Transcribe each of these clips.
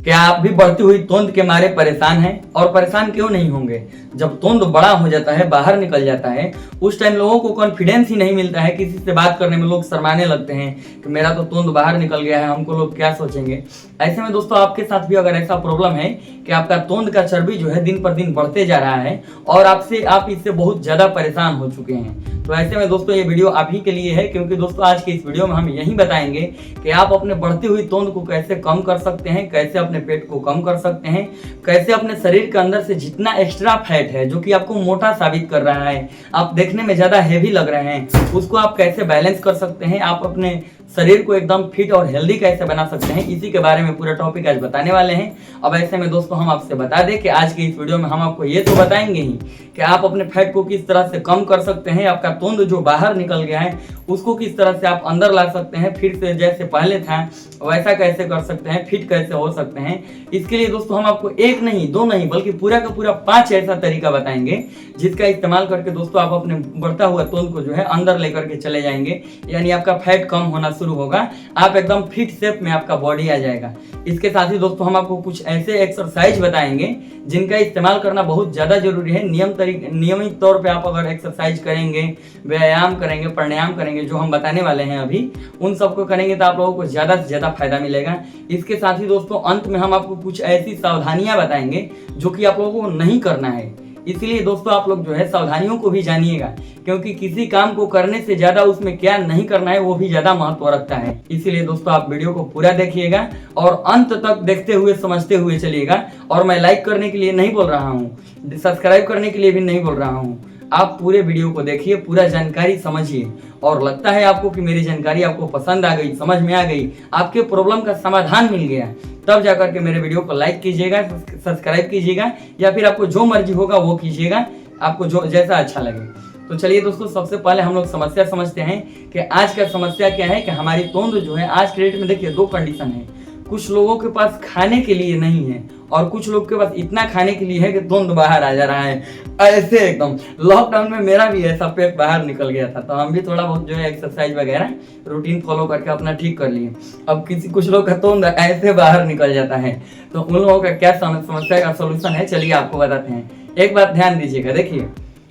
क्या आप भी बढ़ती हुई तोंद के मारे परेशान हैं? और परेशान क्यों नहीं होंगे? जब तोंद बड़ा हो जाता है, बाहर निकल जाता है, उस टाइम लोगों को कॉन्फिडेंस ही नहीं मिलता है। किसी से बात करने में लोग शर्माने लगते हैं कि मेरा तो तोंद बाहर निकल गया है, हमको लोग क्या सोचेंगे। ऐसे में दोस्तों आपके साथ भी अगर ऐसा प्रॉब्लम है कि आपका तोंद का चर्बी जो है दिन पर दिन बढ़ते जा रहा है और आप इससे बहुत ज्यादा परेशान हो चुके हैं, तो ऐसे में दोस्तों ये वीडियो आप ही के लिए है। क्योंकि दोस्तों आज के इस वीडियो में हम यही बताएंगे कि आप अपने बढ़ती हुई तोंद को कैसे कम कर सकते हैं, कैसे अपने पेट को कम कर सकते हैं, कैसे अपने शरीर के अंदर से जितना एक्स्ट्रा फैट है जो कि आपको मोटा साबित कर रहा है, आप देखने में ज्यादा हेवी लग रहे हैं, उसको आप कैसे बैलेंस कर सकते हैं, आप अपने शरीर को एकदम फिट और हेल्दी कैसे बना सकते हैं, इसी के बारे में पूरा टॉपिक आज बताने वाले हैं। अब ऐसे में दोस्तों हम आपसे बता दें कि आज के इस वीडियो में हम आपको ये तो बताएंगे ही कि आप अपने फैट को किस तरह से कम कर सकते हैं, आपका तोंद जो बाहर निकल गया है उसको किस तरह से आप अंदर ला सकते हैं, फिर से जैसे पहले था वैसा कैसे कर सकते हैं, फिट कैसे हो सकते हैं। इसके लिए दोस्तों हम आपको एक नहीं दो नहीं बल्कि पूरा का पूरा 5 ऐसा तरीका बताएंगे जिसका इस्तेमाल करके दोस्तों आप अपने बढ़ता हुआ तोंद को जो है अंदर लेकर के चले जाएंगे, यानी आपका फैट कम होना शुरू होगा, आप एकदम फिट शेप में आपका बॉडी आ जाएगा। इसके साथ ही दोस्तों हम आपको कुछ ऐसे एक्सरसाइज बताएंगे जिनका इस्तेमाल करना बहुत ज्यादा जरूरी है। नियमित तौर पे आप अगर एक्सरसाइज करेंगे, व्यायाम करेंगे, प्राणायाम करेंगे, जो हम बताने वाले हैं अभी, उन सबको करेंगे तो आप लोगों को ज्यादा से ज्यादा फायदा मिलेगा। इसके साथ ही दोस्तों अंत में हम आपको कुछ ऐसी सावधानियां बताएंगे जो कि आप लोगों को नहीं करना है। इसलिए दोस्तों आप लोग जो है सावधानियों को भी जानिएगा, क्योंकि किसी काम को करने से ज्यादा उसमें क्या नहीं करना है वो भी ज्यादा महत्व रखता है। इसीलिए दोस्तों आप वीडियो को पूरा देखिएगा और अंत तक देखते हुए समझते हुए चलिएगा। और मैं लाइक करने के लिए नहीं बोल रहा हूँ, सब्सक्राइब करने के लिए भी नहीं बोल रहा हूँ, आप पूरे वीडियो को देखिए, पूरा जानकारी समझिए। और लगता है आपको कि मेरी जानकारी आपको पसंद आ गई, समझ में आ गई, आपके प्रॉब्लम का समाधान मिल गया, तब जाकर के मेरे वीडियो को लाइक कीजिएगा, सब्सक्राइब कीजिएगा, या फिर आपको जो मर्जी होगा वो कीजिएगा, आपको जो जैसा अच्छा लगे। तो चलिए दोस्तों सबसे पहले हम लोग समस्या समझते हैं कि आज का समस्या क्या है। कि हमारी तोंद जो है आज के डेट में देखिए 2 कंडीशन है, कुछ लोगों के पास खाने के लिए नहीं है और कुछ लोग के पास इतना खाने के लिए है कि तोंद बाहर आ जा रहा है ऐसे एकदम। लॉकडाउन में मेरा भी ऐसा पेट बाहर निकल गया था, तो हम भी थोड़ा बहुत जो है एक्सरसाइज वगैरह रूटीन फॉलो करके अपना ठीक कर लिए। अब कुछ लोग का तोंद ऐसे बाहर निकल जाता है, तो उन लोगों का क्या समस्या का सोल्यूशन है, चलिए आपको बताते हैं। एक बात ध्यान दीजिएगा, देखिए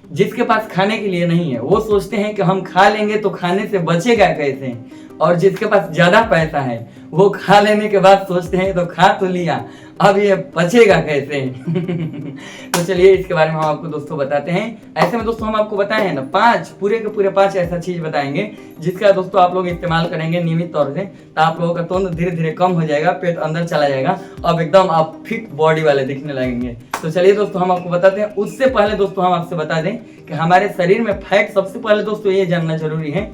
जिसके पास खाने के लिए नहीं है वो सोचते हैं कि हम खा लेंगे तो खाने से बचेगा कैसे, और जिसके पास ज्यादा पैसा है वो खा लेने के बाद सोचते हैं तो खा तो लिया, अब ये बचेगा कैसे। तो चलिए इसके बारे में हम आपको दोस्तों बताते हैं। ऐसे में दोस्तों हम आपको बताए हैं ना 5 पूरे के पूरे 5 ऐसा चीज बताएंगे जिसका दोस्तों आप लोग इस्तेमाल करेंगे नियमित तौर से, तो आप लोगों का तोंद धीरे धीरे कम हो जाएगा, पेट अंदर चला जाएगा, अब एकदम आप फिट बॉडी वाले दिखने लगेंगे। तो चलिए दोस्तों हम आपको बताते हैं। उससे पहले दोस्तों हम आपसे बता दें कि हमारे शरीर में फैट, सबसे पहले दोस्तों ये जानना जरूरी है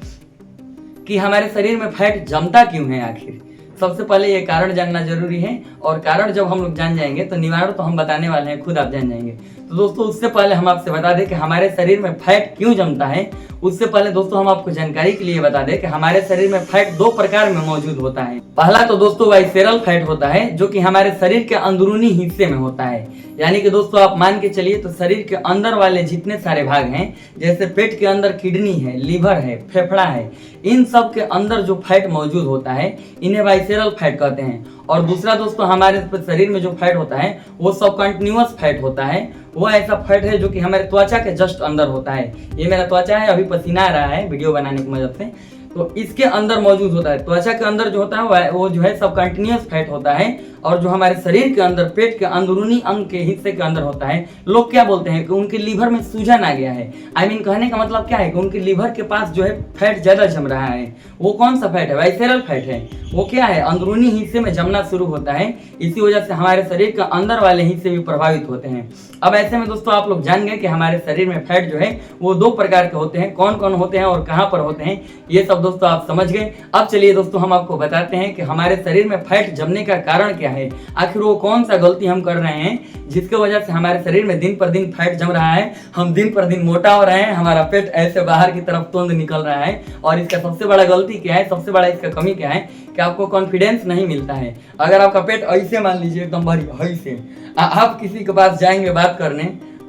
कि हमारे शरीर में फैट जमता क्यों है आखिर। सबसे पहले ये कारण जानना जरूरी है, और कारण जब हम लोग जान जाएंगे तो निवारण तो हम बताने वाले हैं, खुद आप जान जाएंगे। तो दोस्तों उससे पहले हम आपसे बता दें कि हमारे शरीर में फैट क्यों जमता है। उससे पहले दोस्तों हम आपको जानकारी के लिए बता दें कि हमारे शरीर में फैट 2 प्रकार में मौजूद होता है। पहला तो दोस्तों वाइसेरल फैट होता है जो कि हमारे शरीर के अंदरूनी हिस्से में होता है, यानी कि दोस्तों आप मान के चलिए तो शरीर के अंदर वाले जितने सारे भाग हैं, जैसे पेट के अंदर किडनी है, लीवर है, फेफड़ा है, इन सब के अंदर जो फैट मौजूद होता है इन्हें वाइसेरल फैट कहते हैं। और दूसरा दोस्तों हमारे शरीर में जो फैट होता है वो सब कंटिन्यूअस फैट होता है, वो ऐसा फैट है जो कि हमारे त्वचा के जस्ट अंदर होता है। ये मेरा त्वचा है, अभी पसीना आ रहा है वीडियो बनाने की मदद से, तो इसके अंदर मौजूद होता है। त्वचा के अंदर जो होता है वो जो है सब कंटिन्यूअस फैट होता है, और जो हमारे शरीर के अंदर पेट के अंदरूनी अंग के हिस्से के अंदर होता है, लोग क्या बोलते हैं कि उनके लीवर में सूजन आ गया है। कहने का मतलब क्या है कि उनके लीवर के पास जो है फैट ज्यादा जम रहा है। वो कौन सा फैट है? वाइसेरल फैट है। वो क्या है? अंदरूनी हिस्से में जमना शुरू होता है, इसी वजह से हमारे शरीर के अंदर वाले हिस्से भी प्रभावित होते हैं। अब ऐसे में दोस्तों आप लोग जान गए कि हमारे शरीर में फैट जो है वो 2 प्रकार के होते हैं, कौन कौन होते हैं और कहाँ पर होते हैं, ये सब दोस्तों आप समझ गए। अब चलिए दोस्तों हम आपको बताते हैं कि हमारे शरीर में फैट जमने का कारण क्या है, आखिर वो कौन सा गलती हम कर रहे हैं जिसके वजह से हमारे शरीर में दिन पर दिन फैट जम रहा है, हम दिन पर दिन मोटा हो रहे हैं, हमारा पेट ऐसे बाहर की तरफ तोंद निकल रहा है। और इसका सबसे बड़ा गलती क्या है, सबसे बड़ा इसका कमी क्या है कि आपको कॉन्फिडेंस नहीं मिलता है। अगर आपका पेट ऐसे मान लीजिए एकदम भारी ऐसे, आप किसी के पास जाएंगे बात करने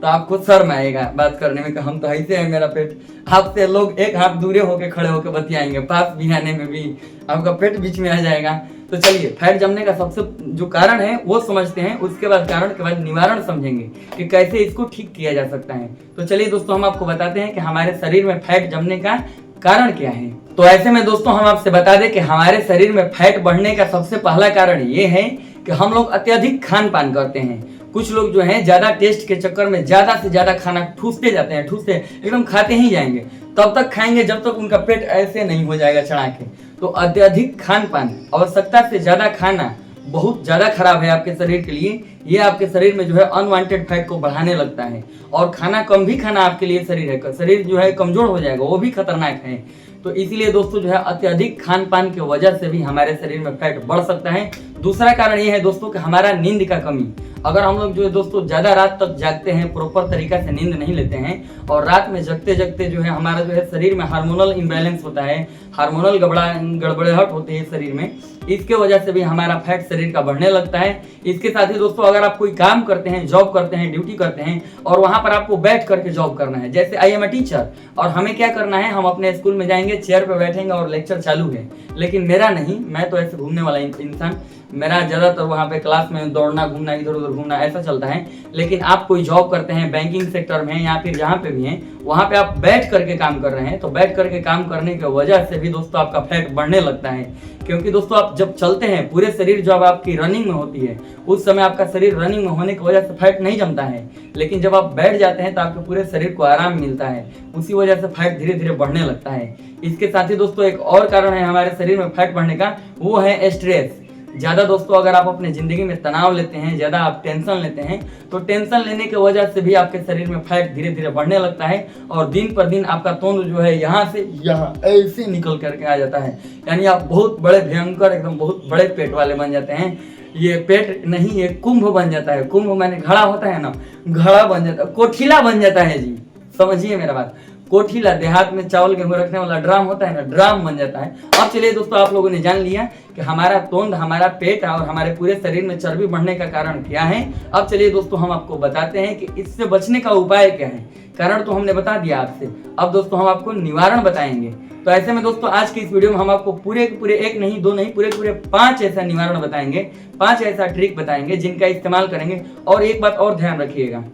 तो आपको शर्म आएगा बात करने में कि हम तो ऐसे है मेरा पेट। आपसे लोग एक हाथ दूरे होके खड़े होके बतियाएंगे, पास भी आने में भी आपका पेट बीच में आ जाएगा। तो चलिए फैट जमने का सबसे जो कारण है वो समझते हैं, उसके बाद कारण के बाद निवारण समझेंगे कि कैसे इसको ठीक किया जा सकता है। तो चलिए दोस्तों हम आपको बताते हैं कि हमारे शरीर में फैट जमने का कारण क्या है। तो ऐसे में दोस्तों हम आपसे बता दें कि हमारे शरीर में फैट बढ़ने का सबसे पहला कारण ये है कि हम लोग अत्यधिक खान पान करते हैं। कुछ लोग जो हैं ज्यादा टेस्ट के चक्कर में ज्यादा से ज्यादा खाना ठूसते जाते हैं, ठूसते एकदम खाते ही जाएंगे, तब तक खाएंगे जब तक उनका पेट ऐसे नहीं हो जाएगा चढ़ा के। तो अत्यधिक खान पान, आवश्यकता से ज्यादा खाना बहुत ज्यादा खराब है आपके शरीर के लिए। ये आपके शरीर में जो है अनवांटेड फैट को बढ़ाने लगता है। और खाना कम भी खाना आपके लिए शरीर जो है कमजोर हो जाएगा, वो भी खतरनाक है। तो इसीलिए दोस्तों जो है अत्यधिक खान पान की वजह से भी हमारे शरीर में फैट बढ़ सकता है। दूसरा कारण ये है दोस्तों कि हमारा नींद का कमी। अगर हम लोग जो है दोस्तों ज्यादा रात तक जागते हैं, प्रॉपर तरीका से नींद नहीं लेते हैं और रात में जगते जगते जो है हमारा जो है शरीर में हार्मोनल इम्बैलेंस होता है, हार्मोनल गड़बड़ाहट होती है शरीर में, इसके वजह से भी हमारा फैट शरीर का बढ़ने लगता है। इसके साथ ही दोस्तों अगर आप कोई काम करते हैं, जॉब करते हैं, ड्यूटी करते हैं और वहां पर आपको बैठ करके जॉब करना है, जैसे आई एम अ टीचर और हमें क्या करना है, हम अपने स्कूल में जाएंगे, चेयर पे बैठेंगे और लेक्चर चालू है। लेकिन मेरा नहीं, मैं तो ऐसे घूमने वाला इंसान, मेरा ज्यादातर वहाँ पे क्लास में दौड़ना घूमना इधर उधर घूमना ऐसा चलता है। लेकिन आप कोई जॉब करते हैं बैंकिंग सेक्टर में या फिर जहाँ पे भी हैं, वहाँ पे आप बैठ करके काम कर रहे हैं, तो बैठ करके काम करने की वजह से भी दोस्तों आपका फैट बढ़ने लगता है। क्योंकि दोस्तों आप जब चलते हैं पूरे शरीर जब आपकी रनिंग में होती है, उस समय आपका शरीर रनिंग में होने की वजह से फैट नहीं जमता है। लेकिन जब आप बैठ जाते हैं तो आपके पूरे शरीर को आराम मिलता है, उसी वजह से फैट धीरे धीरे बढ़ने लगता है। इसके साथ ही दोस्तों एक और कारण है हमारे शरीर में फैट बढ़ने का, वो है स्ट्रेस। ज्यादा दोस्तों अगर आप अपने जिंदगी में तनाव लेते हैं, ज्यादा आप टेंशन लेते हैं, तो टेंशन लेने की वजह से भी आपके शरीर में फैट धीरे धीरे बढ़ने लगता है और दिन पर दिन आपका तोंद जो है यहाँ से यहाँ ऐसे निकल करके आ जाता है। यानी आप बहुत बड़े भयंकर एकदम बहुत बड़े पेट वाले बन जाते हैं। ये पेट नहीं, ये कुंभ बन जाता है। कुंभ माने घड़ा होता है ना, घड़ा बन जाता है, कोठिला बन जाता है जी, समझिए मेरा बात। कोठिला देहात में चावल गेहूं रखने वाला ड्राम होता है ना, ड्राम बन जाता है। अब चलिए दोस्तों आप लोगों ने जान लिया कि हमारा तोंद, हमारा पेट और हमारे पूरे शरीर में चर्बी बढ़ने का कारण क्या है। अब चलिए दोस्तों हम आपको बताते हैं कि इससे बचने का उपाय क्या है। कारण तो हमने बता दिया आपसे, अब दोस्तों हम आपको निवारण बताएंगे। तो ऐसे में दोस्तों आज की इस वीडियो में हम आपको पूरे एक नहीं दो नहीं पूरे 5 ऐसा निवारण बताएंगे, 5 ऐसा ट्रिक बताएंगे जिनका इस्तेमाल करेंगे। और एक बात और ध्यान रखिएगा,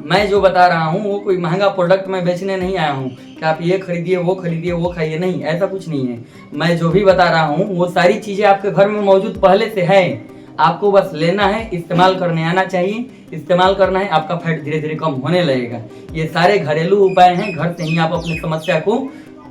मैं जो बता रहा हूँ वो कोई महंगा प्रोडक्ट मैं बेचने नहीं आया हूँ कि आप ये खरीदिए वो खाइए, नहीं, ऐसा कुछ नहीं है। मैं जो भी बता रहा हूँ वो सारी चीजें आपके घर में मौजूद पहले से है, आपको बस लेना है, इस्तेमाल करने आना चाहिए, इस्तेमाल करना है, आपका फैट धीरे धीरे कम होने लगेगा। ये सारे घरेलू उपाय हैं, घर से ही आप अपनी समस्या को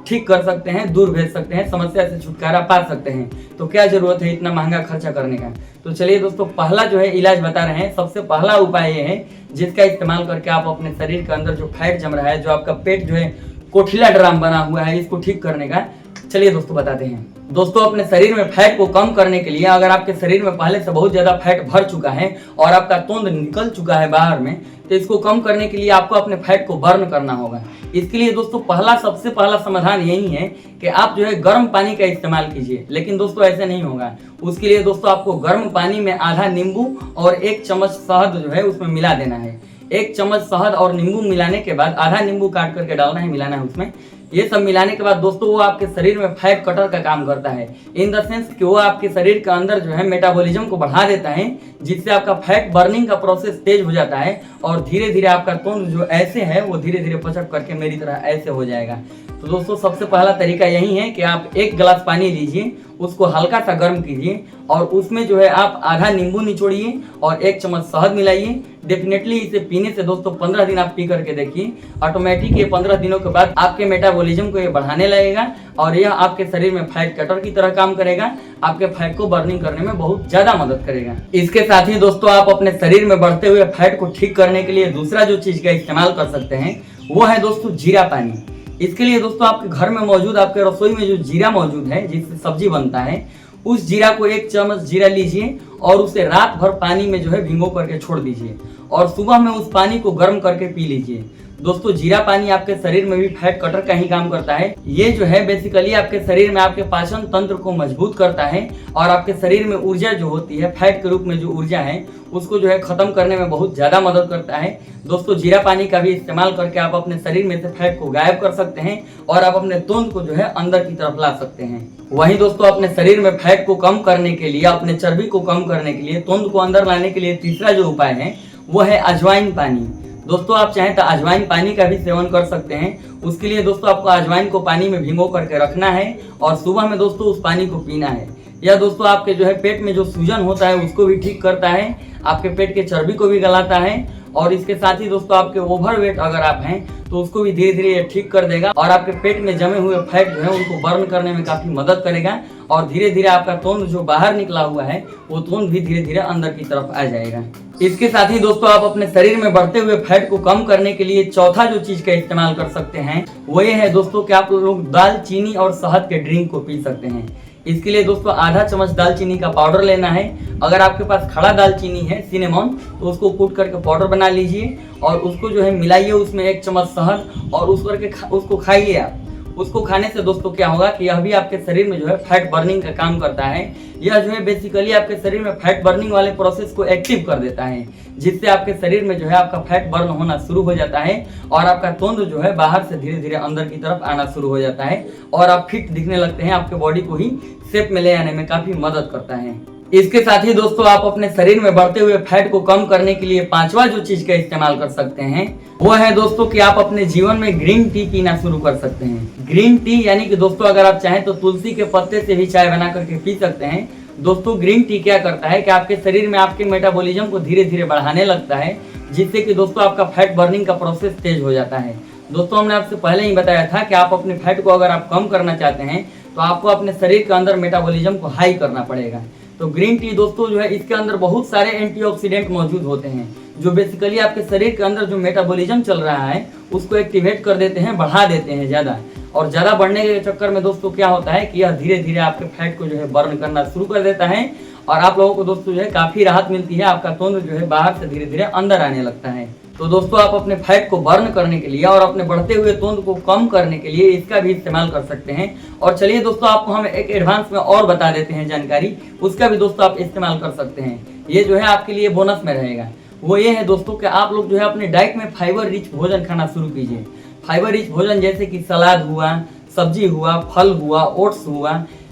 ठीक कर सकते हैं, दूर भेज सकते हैं, समस्या से छुटकारा पा सकते हैं। तो क्या जरूरत है इतना महंगा खर्चा करने का। तो चलिए दोस्तों पहला जो है इलाज बता रहे हैं। सबसे पहला उपाय ये है जिसका इस्तेमाल करके आप अपने शरीर के अंदर जो फैट जम रहा है, जो आपका पेट जो है कोठिला ड्राम बना हुआ है, इसको ठीक करने का चलिए दोस्तों बताते हैं। दोस्तों अपने शरीर में फैट को कम करने के लिए, अगर आपके शरीर में पहले से बहुत ज्यादा फैट भर चुका है और आपका तोंद निकल चुका है बाहर में, तो इसको कम करने के लिए आपको अपने फैट को बर्न करना होगा। इसके लिए दोस्तों सबसे पहला समाधान यही है कि आप जो है गर्म पानी का इस्तेमाल कीजिए। लेकिन दोस्तों ऐसे नहीं होगा, उसके लिए दोस्तों आपको गर्म पानी में आधा नींबू और 1 चम्मच शहद जो है उसमें मिला देना है। 1 चम्मच शहद और नींबू मिलाने के बाद आधा नींबू काट करके डालना है, मिलाना है उसमें। ये सब मिलाने के बाद दोस्तों वो आपके शरीर में फैट कटर का काम करता है, इन द सेंस कि वो आपके शरीर के अंदर जो है मेटाबॉलिज्म को बढ़ा देता है, जिससे आपका फैट बर्निंग का प्रोसेस तेज हो जाता है और धीरे धीरे आपका तोंद जो ऐसे है वो धीरे धीरे पचक करके मेरी तरह ऐसे हो जाएगा। तो दोस्तों सबसे पहला तरीका यही है कि आप 1 गिलास पानी लीजिए, उसको हल्का सा गर्म कीजिए और उसमें जो है आप आधा नींबू निचोड़िए और 1 चम्मच शहद मिलाइए। डेफिनेटली इसे पीने से दोस्तों 15 दिन आप पी करके देखिए, ऑटोमेटिक ये 15 दिनों के बाद आपके मेटाबॉलिज्म को ये बढ़ाने लगेगा और यह आपके शरीर में फैट कटर की तरह काम करेगा, आपके फैट को बर्निंग करने में बहुत ज्यादा मदद करेगा। इसके साथ ही दोस्तों आप अपने शरीर में बढ़ते हुए फैट को ठीक करने के लिए दूसरा जो चीज का इस्तेमाल कर सकते हैं वो है दोस्तों जीरा पानी। इसके लिए दोस्तों आपके घर में मौजूद, आपके रसोई में जो जीरा मौजूद है जिससे सब्जी बनता है, उस जीरा को 1 चम्मच जीरा लीजिए और उसे रात भर पानी में जो है भिगो करके छोड़ दीजिए और सुबह में उस पानी को गर्म करके पी लीजिए। दोस्तों जीरा पानी आपके शरीर में भी फैट कटर का ही काम करता है। ये जो है बेसिकली आपके शरीर में आपके पाचन तंत्र को मजबूत करता है और आपके शरीर में ऊर्जा जो होती है, फैट के रूप में जो ऊर्जा है, उसको जो है खत्म करने में बहुत ज्यादा मदद करता है। दोस्तों जीरा पानी का भी इस्तेमाल करके आप अपने शरीर में से फैट को गायब कर सकते हैं और आप अपने तोंद को जो है अंदर की तरफ ला सकते हैं। वहीं दोस्तों अपने शरीर में फैट को कम करने के लिए, अपने चर्बी को कम करने के लिए, तोंद को अंदर लाने के लिए तीसरा जो उपाय है वो है अजवाइन पानी। दोस्तों आप चाहें तो अजवाइन पानी का भी सेवन कर सकते हैं। उसके लिए दोस्तों आपको अजवाइन को पानी में भिगो करके रखना है और सुबह में दोस्तों उस पानी को पीना है। यह दोस्तों आपके जो है पेट में जो सूजन होता है उसको भी ठीक करता है, आपके पेट के चर्बी को भी गलाता है और इसके साथ ही दोस्तों आपके ओवरवेट अगर आप हैं तो उसको भी धीरे धीरे ये ठीक कर देगा और आपके पेट में जमे हुए फैट जो है उनको बर्न करने में काफी मदद करेगा और धीरे धीरे आपका तोंद जो बाहर निकला हुआ है वो तोंद भी धीरे धीरे अंदर की तरफ आ जाएगा। इसके साथ ही दोस्तों आप अपने शरीर में बढ़ते हुए फैट को कम करने के लिए चौथा जो चीज का इस्तेमाल कर सकते हैं वो ये है दोस्तों कि आप लोग दालचीनी और शहद के ड्रिंक को पी सकते हैं। इसके लिए दोस्तों आधा चम्मच दालचीनी का पाउडर लेना है। अगर आपके पास खड़ा दालचीनी है सिनेमन तो उसको कूट करके पाउडर बना लीजिए और उसको जो है मिलाइए उसमें 1 चम्मच शहद और उसको खाइए आप। उसको खाने से दोस्तों क्या होगा कि यह भी आपके शरीर में जो है फैट बर्निंग का काम करता है। यह जो है बेसिकली आपके शरीर में फैट बर्निंग वाले प्रोसेस को एक्टिव कर देता है जिससे आपके शरीर में जो है आपका फैट बर्न होना शुरू हो जाता है और आपका तोंद जो है बाहर से धीरे धीरे अंदर की तरफ आना शुरू हो जाता है और आप फिट दिखने लगते हैं। आपके बॉडी को ही शेप में ले आने में काफी मदद करता है। इसके साथ ही दोस्तों आप अपने शरीर में बढ़ते हुए फैट को कम करने के लिए पांचवा जो चीज का इस्तेमाल कर सकते हैं वो है दोस्तों कि आप अपने जीवन में ग्रीन टी पीना शुरू कर सकते हैं। ग्रीन टी यानी कि दोस्तों अगर आप चाहें तो तुलसी के पत्ते से भी चाय बना करके पी सकते हैं। दोस्तों ग्रीन टी क्या करता है कि आपके शरीर में आपके मेटाबॉलिज्म को धीरे धीरे बढ़ाने लगता है जिससे कि दोस्तों आपका फैट बर्निंग का प्रोसेस तेज हो जाता है। दोस्तों हमने आपसे पहले ही बताया था कि आप अपने फैट को अगर आप कम करना चाहते हैं तो आपको अपने शरीर के अंदर मेटाबॉलिज्म को हाई करना पड़ेगा। तो ग्रीन टी दोस्तों जो है इसके अंदर बहुत सारे एंटीऑक्सीडेंट मौजूद होते हैं जो बेसिकली आपके शरीर के अंदर जो मेटाबॉलिज्म चल रहा है उसको एक्टिवेट कर देते हैं, बढ़ा देते हैं ज़्यादा। और ज़्यादा बढ़ने के चक्कर में दोस्तों क्या होता है कि यह धीरे धीरे आपके फैट को जो है बर्न करना शुरू कर देता है और आप लोगों को दोस्तों जो है काफ़ी राहत मिलती है। आपका तोंद जो है बाहर से धीरे धीरे अंदर आने लगता है। तो दोस्तों आप अपने फैट को बर्न करने के लिए और अपने बढ़ते हुए तोंद को कम करने के लिए इसका भी इस्तेमाल कर सकते हैं। और चलिए दोस्तों आपको हम एक एडवांस में और बता देते हैं जानकारी, उसका भी दोस्तों आप इस्तेमाल कर सकते हैं। ये जो है आपके लिए बोनस में रहेगा। वो ये है दोस्तों कि आप लोग जो है अपने डाइट में फाइबर रिच भोजन खाना शुरू कीजिए। फाइबर रिच भोजन जैसे कि सलाद हुआ, सब्जी हुआ, फल हुआ, ओट्स हुआ,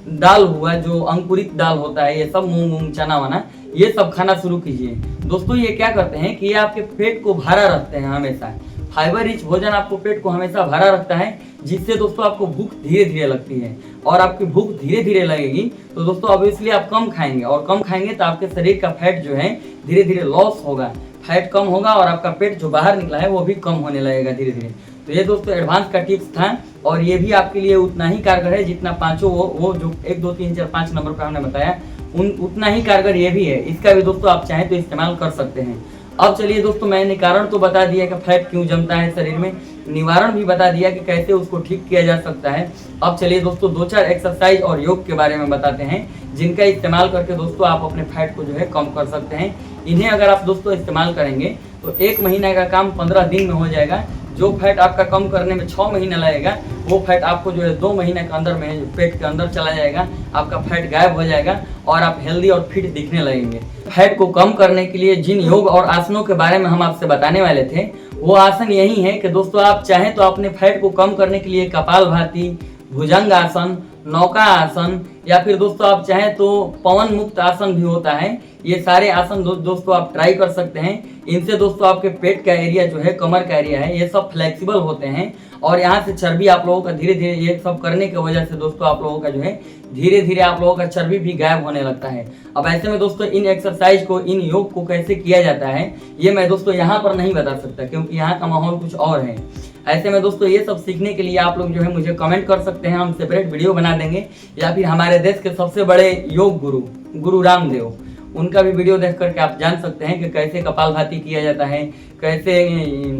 दाल हुआ, जो अंकुरित दाल होता है, ये सब मूंग चना वना, ये सब खाना शुरू कीजिए। दोस्तों ये क्या करते हैं कि ये आपके पेट को भरा रखते हैं हमेशा। फाइबर रिच भोजन आपको पेट को हमेशा भरा रखता है जिससे दोस्तों आपको भूख धीरे धीरे लगती है और आपकी भूख धीरे धीरे लगेगी तो दोस्तों ऑब्वियसली आप कम खाएंगे और कम खाएंगे तो आपके शरीर का फैट जो है धीरे धीरे लॉस होगा, फैट कम होगा और आपका पेट जो बाहर निकला है वो भी कम होने लगेगा धीरे धीरे। तो ये दोस्तों एडवांस का टिप्स था और ये भी आपके लिए उतना ही कारगर है जितना पांचों वो जो 1 2 3 4 5 नंबर पर हमने बताया उतना ही कारगर ये भी है। इसका भी दोस्तों आप चाहें तो इस्तेमाल कर सकते हैं। अब चलिए दोस्तों मैंने कारण तो बता दिया कि फैट क्यों जमता है शरीर में, निवारण भी बता दिया कि कैसे उसको ठीक किया जा सकता है। अब चलिए दोस्तों 2-4 एक्सरसाइज और योग के बारे में बताते हैं जिनका इस्तेमाल करके दोस्तों आप अपने फैट को जो है कम कर सकते हैं। इन्हें अगर आप दोस्तों इस्तेमाल करेंगे तो 1 महीने का काम 15 दिन में हो जाएगा। जो फैट आपका कम करने में 6 महीना लगेगा वो फैट आपको जो है 2 महीने के अंदर में पेट के अंदर चला जाएगा, आपका फैट गायब हो जाएगा और आप हेल्दी और फिट दिखने लगेंगे। फैट को कम करने के लिए जिन योग और आसनों के बारे में हम आपसे बताने वाले थे वो आसन यही है कि दोस्तों आप चाहें तो अपने फैट को कम करने के लिए कपालभाति, भुजंग आसन, नौका आसन या फिर दोस्तों आप चाहें तो पवन मुक्त आसन भी होता है। ये सारे आसन दोस्तों आप ट्राई कर सकते हैं। इनसे दोस्तों आपके पेट का एरिया जो है, कमर का एरिया है, ये सब फ्लेक्सिबल होते हैं और यहाँ से चर्बी आप लोगों का धीरे धीरे ये सब करने की वजह से दोस्तों आप लोगों का जो है धीरे धीरे आप लोगों का चर्बी भी गायब होने लगता है। अब ऐसे में दोस्तों इन एक्सरसाइज को, इन योग को कैसे किया जाता है ये मैं दोस्तों यहाँ पर नहीं बता सकता क्योंकि यहाँ का माहौल कुछ और है। ऐसे में दोस्तों ये सब सीखने के लिए आप लोग जो है मुझे कमेंट कर सकते हैं, हम सेपरेट वीडियो बना देंगे या फिर हमारे देश के सबसे बड़े योग गुरु रामदेव, उनका भी वीडियो देख करके आप जान सकते हैं कि कैसे कपालभाति किया जाता है, कैसे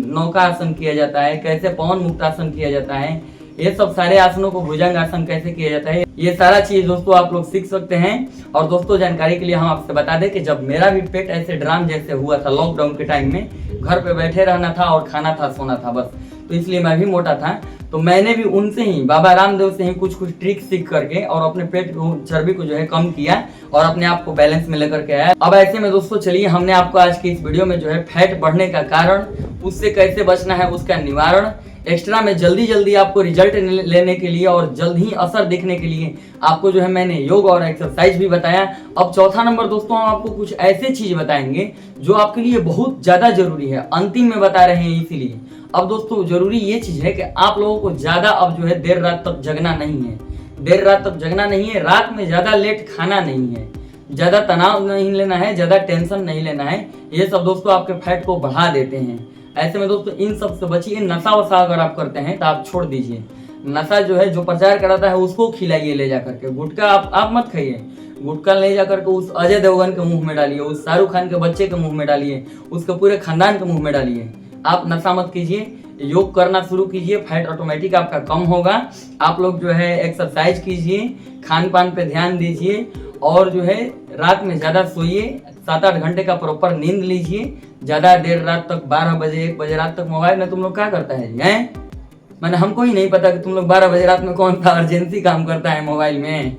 नौका आसन किया जाता है, कैसे पवन मुक्तासन किया जाता है। ये सब सारे आसनों को भुजंग आसन कैसे किया जाता है, ये सारा चीज दोस्तों आप लोग सीख सकते हैं। और दोस्तों जानकारी के लिए हम आपसे बता दें कि जब मेरा भी पेट ऐसे ड्राम जैसे हुआ था लॉकडाउन के टाइम में, घर पे बैठे रहना था और खाना था सोना था बस, तो इसलिए मैं भी मोटा था। तो मैंने भी उनसे ही, बाबा रामदेव से ही कुछ ट्रिक सीख करके और अपने पेट को, चर्बी को जो है कम किया और अपने आप को बैलेंस में लेकर के आया। अब ऐसे में दोस्तों चलिए हमने आपको आज की इस वीडियो में जो है फैट बढ़ने का कारण, उससे कैसे बचना है, उसका निवारण, एक्स्ट्रा में जल्दी आपको रिजल्ट लेने के लिए और जल्द ही असर दिखने के लिए आपको जो है मैंने योग और एक्सरसाइज भी बताया। अब चौथा नंबर दोस्तों हम आपको कुछ ऐसे चीज बताएंगे जो आपके लिए बहुत ज्यादा जरूरी है, अंतिम में बता रहे हैं इसीलिए। अब दोस्तों जरूरी ये चीज है कि आप लोगों को ज्यादा अब जो है देर रात तक जगना नहीं है, देर रात तक जगना नहीं है, रात में ज्यादा लेट खाना नहीं है, ज्यादा तनाव नहीं लेना है, ज्यादा टेंशन नहीं लेना है। ये सब दोस्तों आपके फैट को बढ़ा देते हैं। ऐसे में दोस्तों इन सब से बचिए। नशा वशा अगर आप करते हैं तो आप छोड़ दीजिए। नशा जो है, जो प्रचार कराता है उसको खिलाइए ले जा करके। गुटखा आप मत खाइए, गुटखा ले जा करके उस अजय देवगन के मुंह में डालिए, उस शाहरुख खान के बच्चे के मुंह में डालिए, उसके पूरे खानदान के मुंह में डालिए। आप नशा मत कीजिए, योग करना शुरू कीजिए, फैट ऑटोमेटिक आपका कम होगा। आप लोग जो है एक्सरसाइज कीजिए, खान पान पे ध्यान दीजिए और जो है रात में ज़्यादा सोइए, 7-8 घंटे का प्रॉपर नींद लीजिए। ज़्यादा देर रात तक 12 बजे 1 बजे रात तक मोबाइल में तुम लोग क्या करता है हैं? मैंने हमको ही नहीं पता कि तुम लोग 12 बजे रात में कौन सा अर्जेंसी काम करता है मोबाइल में।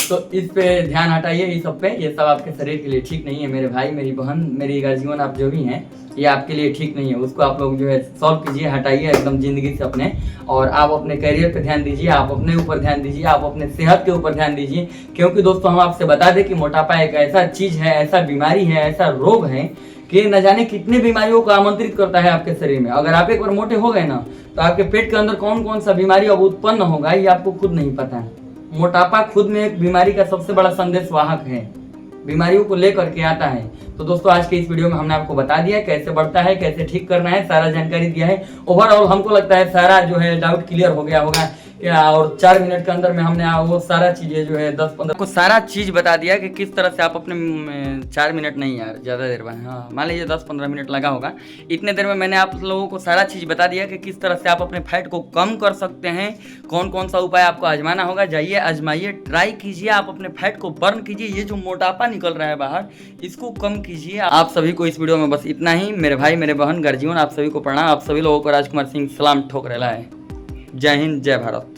तो इस पे ध्यान हटाइए, इस सब पे। ये सब आपके शरीर के लिए ठीक नहीं है मेरे भाई, मेरी बहन, मेरी गार्जियन, आप जो भी हैं, ये आपके लिए ठीक नहीं है। उसको आप लोग जो है सॉल्व कीजिए, हटाइए एकदम जिंदगी से अपने। और आप अपने करियर पे ध्यान दीजिए, आप अपने ऊपर ध्यान दीजिए, आप अपने सेहत के ऊपर ध्यान दीजिए। क्योंकि दोस्तों हम आपसे बता दें कि मोटापा एक ऐसा चीज है, ऐसा बीमारी है, ऐसा रोग है कि न जाने कितने बीमारियों को आमंत्रित करता है आपके शरीर में। अगर आप एक बार मोटे हो गए ना, तो आपके पेट के अंदर कौन कौन सा बीमारी अब उत्पन्न होगा ये आपको खुद नहीं पता है। मोटापा खुद में एक बीमारी का सबसे बड़ा संदेश वाहक है, बीमारियों को लेकर के आता है। तो दोस्तों आज के इस वीडियो में हमने आपको बता दिया कैसे बढ़ता है, कैसे ठीक करना है, सारा जानकारी दिया है। ओवरऑल हमको लगता है सारा जो है डाउट क्लियर हो गया होगा क्या, और 4 मिनट के अंदर में हमने वो सारा चीजें जो है 10-15 को सारा चीज बता दिया कि किस तरह से आप अपने 4 मिनट नहीं यार, ज़्यादा देर में, हाँ मान लीजिए 10-15 मिनट लगा होगा। इतने देर में मैंने आप लोगों को सारा चीज़ बता दिया कि किस तरह से आप अपने फैट को कम कर सकते हैं, कौन कौन सा उपाय आपको आजमाना होगा। जाइए आजमाइए, ट्राई कीजिए, आप अपने फैट को बर्न कीजिए। ये जो मोटापा निकल रहा है बाहर, इसको कम कीजिए। आप सभी को इस वीडियो में बस इतना ही। मेरे भाई, मेरे बहन, गार्जियन, आप सभी को प्रणाम। आप सभी लोगों को राजकुमार सिंह सलाम ठोक रहा है। जय हिंद, जय भारत।